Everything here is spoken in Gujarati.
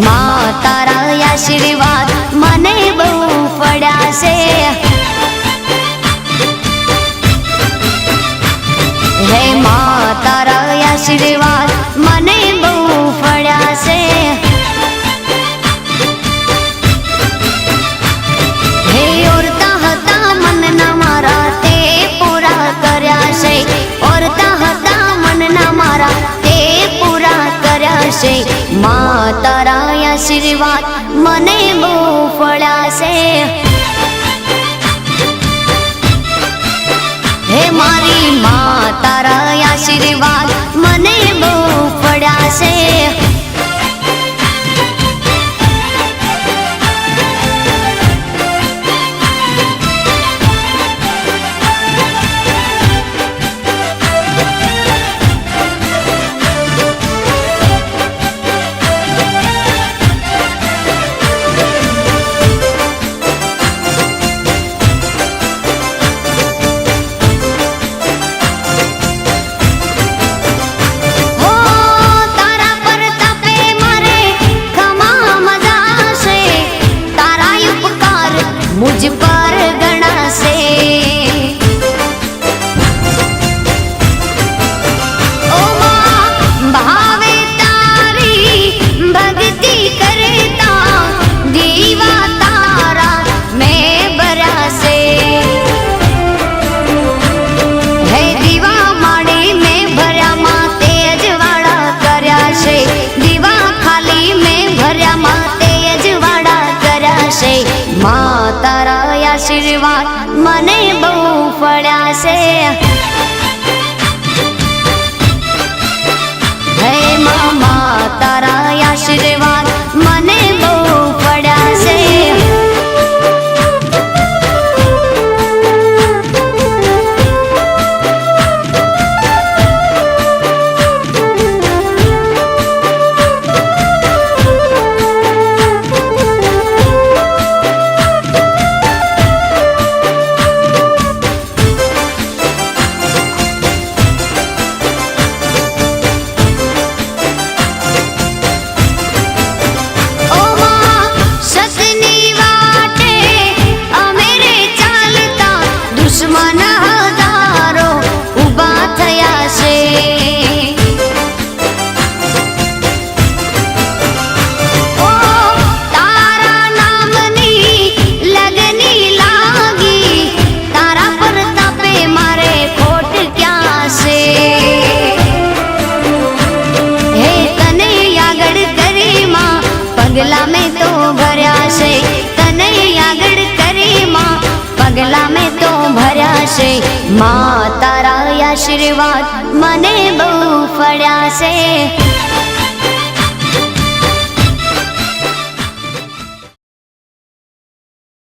માં તારા આશીર્વાદ મને બહુ પડ્યા છે। હે માં તારા આશીર્વાદ મને બહુ પડ્યા છે। હે ઓરતા હતા મનના મારા તે પૂરા કર્યા છે। ઓરતા હતા મનના મારા તે પૂરા કર્યા છે। માં તારા આશીર્વાદ મને બહુ પડ્યા છે। હે મારી માં તારા આશીર્વાદ મને બહુ પડ્યા છે। मुझ पर गणा से ओ मां भावे तारी भक्ति करता दीवा तारा मैं बरा से। है दीवा माड़ी मैं भर्या मां तेज वाड़ा कर्या छे। दीवा खाली मैं भर्या मां तेज वाड़ा कर्या छे। मां तारा आशीर्वाद મને બહુ પડ્યા છે। હે મામા તારા આશીર્વાદ મને બહુ પડ્યા છે। पगला में तो भर्या से तने आगड़ करे मां पगला में तो भर्या से। मां तारा आशीर्वाद मने बहु फड़्या से।